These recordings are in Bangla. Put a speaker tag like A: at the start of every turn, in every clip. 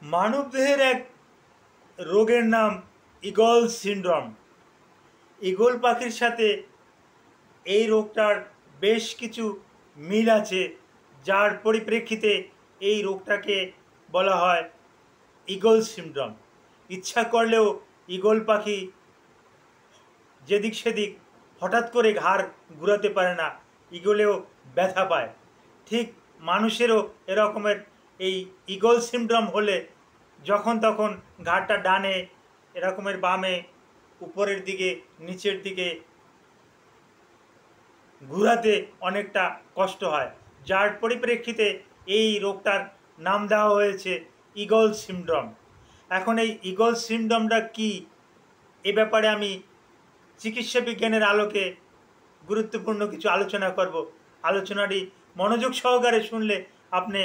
A: মানবদেহের এক রোগের নাম ইগল সিনড্রোম। ইগল পাখির সাথে এই রোগটার বেশ কিছু মিল আছে, যার পরিপ্রেক্ষিতে এই রোগটাকে বলা হয় ইগল সিনড্রোম। ইচ্ছা করলেও ইগল পাখি যেদিক সেদিক হঠাৎ করে ঘাড় ঘুরাতে পারে না, ইগলেও ব্যথা পায়। ঠিক মানুষেরও এরকমের এই ইগল সিনড্রোম হলে যখন তখন ঘাড়টা ডানে, এরকমের বামে, উপরের দিকে, নিচের দিকে ঘুরাতে অনেকটা কষ্ট হয়, যার পরিপ্রেক্ষিতে এই রোগটার নাম দেওয়া হয়েছে ইগল সিনড্রোম। এখন এই ইগল সিনড্রোমটা কি, এ ব্যাপারে আমি চিকিৎসা বিজ্ঞানের আলোকে গুরুত্বপূর্ণ কিছু আলোচনা করব। আলোচনাটি মনোযোগ সহকারে শুনলে আপনি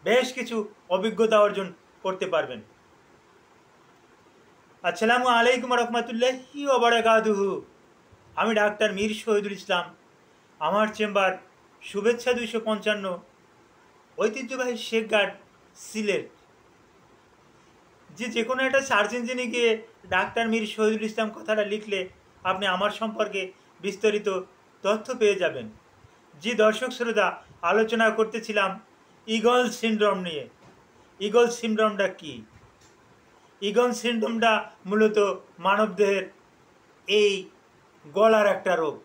A: বেশ কিছু অভিজ্ঞতা অর্জন করতে পারবেন। আসসালামু আলাইকুম রহমতুল্লাহি ওয়া বারাকাতুহু। আমি ডাক্তার মীর শহীদুল ইসলাম। আমার চেম্বার শুভেচ্ছা 255, ঐতিহ্যবাহী শেখঘাট, সিলেট। যে কোনো একটা সার্চ ইঞ্জিনে গিয়ে ডাক্তার মীর শহীদুল ইসলাম কথাটা লিখলে আপনি আমার সম্পর্কে বিস্তারিত তথ্য পেয়ে যাবেন। যে দর্শক শ্রোতা, আলোচনা করতেছিলাম ইগল সিনড্রোম নিয়ে। ইগল সিনড্রোমটা কি? ইগল সিনড্রোমটা মূলত মানবদেহের এই গলার একটা রোগ।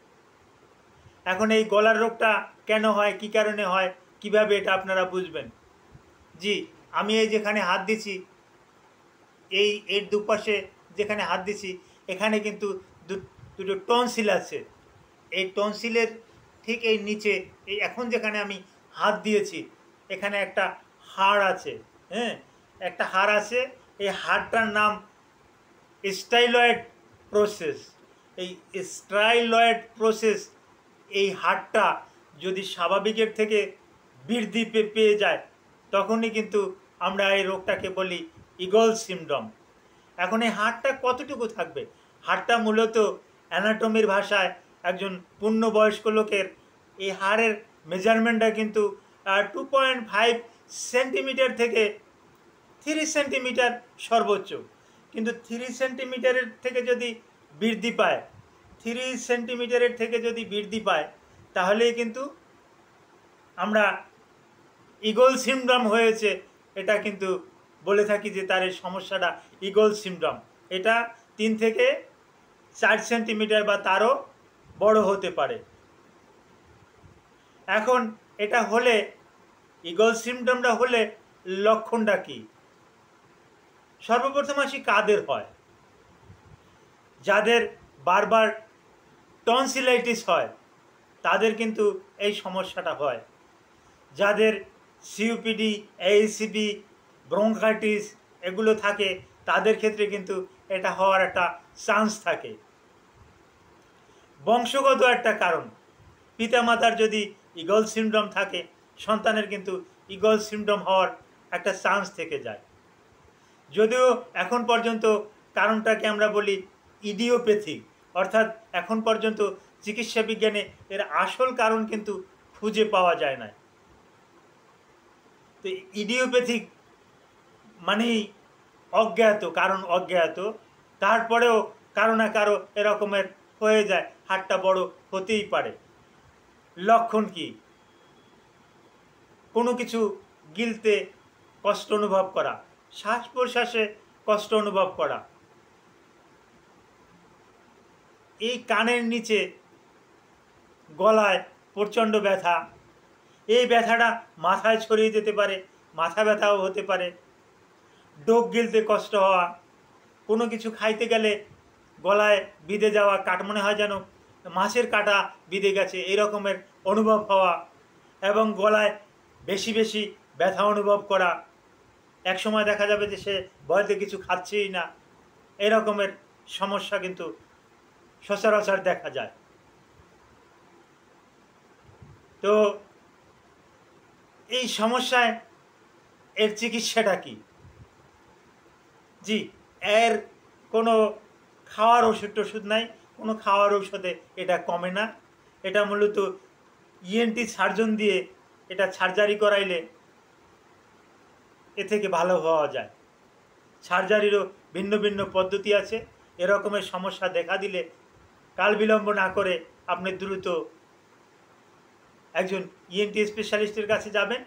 A: এখন এই গলার রোগটা কেন হয়, কি কারণে হয়, কিভাবে এটা আপনারা বুঝবেন? জি, আমি এই যেখানে হাত দিছি, এর দুপাশে যেখানে হাত দিছি, এখানে কিন্তু দুটো টনসিল আছে। এই টনসিলের ঠিক এই নিচে, এই এখন যেখানে আমি হাত দিয়েছি, এখানে একটা হাড় আছে। হ্যাঁ, একটা হাড় আছে। এই হাড়টার নাম স্টাইলয়েড প্রসেস। এই স্টাইলয়েড প্রসেস, এই হাড়টা যদি স্বাভাবিকের থেকে বৃদ্ধি পেয়ে যায়, তখনই কিন্তু আমরা এই রোগটাকে বলি ইগল সিনড্রোম। এখন এই হাড়টা কতটুকু থাকবে? হাড়টা মূলত অ্যানাটমির ভাষায় একজন পূর্ণবয়স্ক লোকের এই হাড়ের মেজারমেন্টটা কিন্তু 2.5 সেন্টিমিটার থেকে 3 সেন্টিমিটার সর্বোচ্চ। কিন্তু 3 সেন্টিমিটারের থেকে যদি বৃদ্ধি পায়, 3 সেন্টিমিটারের থেকে যদি বৃদ্ধি পায়, তাহলেই কিন্তু আমরা ইগল সিনড্রোম হয়েছে এটা কিন্তু বলে থাকি, যে তার এই সমস্যাটা ইগল সিনড্রোম। এটা 3 থেকে 4 সেন্টিমিটার বা তারও বড় হতে পারে। এখন এটা হলে, ইগল সিনড্রোমটা হলে লক্ষণটা কি? সর্বপ্রথম আসি কাদের হয়। যাদের বারবার টনসিলাইটিস হয় তাদের কিন্তু এই সমস্যাটা হয়। যাদের সিওপিডি, এইচসিভি, ব্রঙ্কাইটিস এগুলো থাকে, তাদের ক্ষেত্রে কিন্তু এটা হওয়ার একটা চান্স থাকে। বংশগত একটা কারণ, পিতামাতার যদি ইগল সিনড্রোম থাকে, সন্তানের কিন্তু ইগল সিনড্রোম হওয়ার একটা চান্স থেকে যায়। যদিও এখন পর্যন্ত কারণটাকে আমরা বলি ইডিওপ্যাথিক, অর্থাৎ এখন পর্যন্ত চিকিৎসা বিজ্ঞানে এর আসল কারণ কিন্তু খুঁজে পাওয়া যায় না। তো ইডিওপ্যাথিক মানেই অজ্ঞাত, কারণ অজ্ঞাত। তারপরেও কারো না কারো এরকমের হয়ে যায়, হাড়টা বড় হতেই পারে। লক্ষণ কি? কোনো কিছু গিলতে কষ্ট অনুভব করা, শ্বাস প্রশ্বাসে কষ্ট অনুভব করা, এই কানের নিচে গলায় প্রচণ্ড ব্যথা, এই ব্যথাটা মাথায় ছড়িয়ে যেতে পারে, মাথা ব্যথাও হতে পারে। ডোক গিলতে কষ্ট হওয়া, কোনো কিছু খাইতে গেলে গলায় বিঁধে যাওয়া, মনে হয় যেন মাছের কাঁটা বিঁধে গেছে, এই রকমের অনুভব হওয়া, এবং গলায় বেশি বেশি ব্যথা অনুভব করা। এক সময় দেখা যাবে যে সে ভয়তে কিছু খাচ্ছেই না। এরকমের সমস্যা কিন্তু সচরাচর দেখা যায়। তো এই সমস্যায় এর চিকিৎসাটা কি? জি, এর কোনো খাওয়ার ওষুধ নাই, কোনো খাওয়ার ঔষধে এটা কমে না। এটা মূলত ইএনটি সার্জন দিয়ে এটা সার্জারি করাইলে এ থেকে ভালো হওয়া যায়। সার্জারিরও ভিন্ন ভিন্ন পদ্ধতি আছে। এরকমের সমস্যা দেখা দিলে কাল বিলম্ব না করে আপনি দ্রুত একজন ইএনটি স্পেশালিস্টের কাছে যাবেন।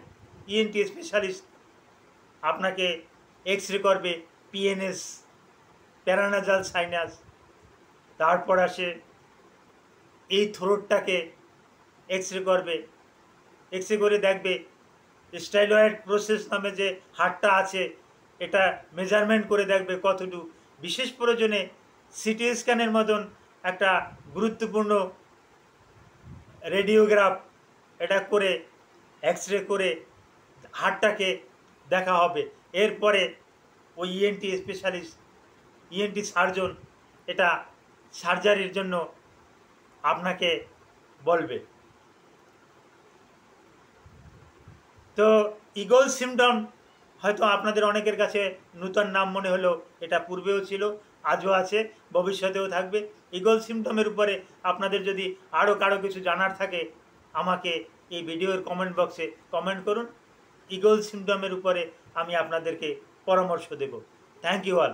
A: ইএনটি স্পেশালিস্ট আপনাকে এক্স রে করবে পিএনএস, প্যারানাজাল সাইনাস, তারপর আসে এই থ্রোটটাকে এক্স রে করবে। এক্স রে করে দেখবে স্টাইলয়েড প্রসেস নামে যে হাড়টা আছে এটা মেজারমেন্ট করে দেখবে কতটুকু। বিশেষ প্রয়োজনে সিটি স্ক্যানের মতন একটা গুরুত্বপূর্ণ রেডিওগ্রাফ এটা করে এক্স রে করে হাড়টাকে দেখা হবে। এরপরে ওই ইএনটি স্পেশালিস্ট, ইএনটি সার্জন এটা সার্জারির জন্য আপনাকে বলবে। তো ইগল সিমটম হয়তো আপনাদের অনেকের কাছে নূতন নাম মনে হলো, এটা পূর্বেও ছিল, আজও আছে, ভবিষ্যতেও থাকবে। ইগল সিমটমের উপরে আপনাদের যদি আরও কারো কিছু জানার থাকে আমাকে এই ভিডিওর কমেন্ট বক্সে কমেন্ট করুন। ইগল সিমটমের উপরে আমি আপনাদেরকে পরামর্শ দেব। Thank you all.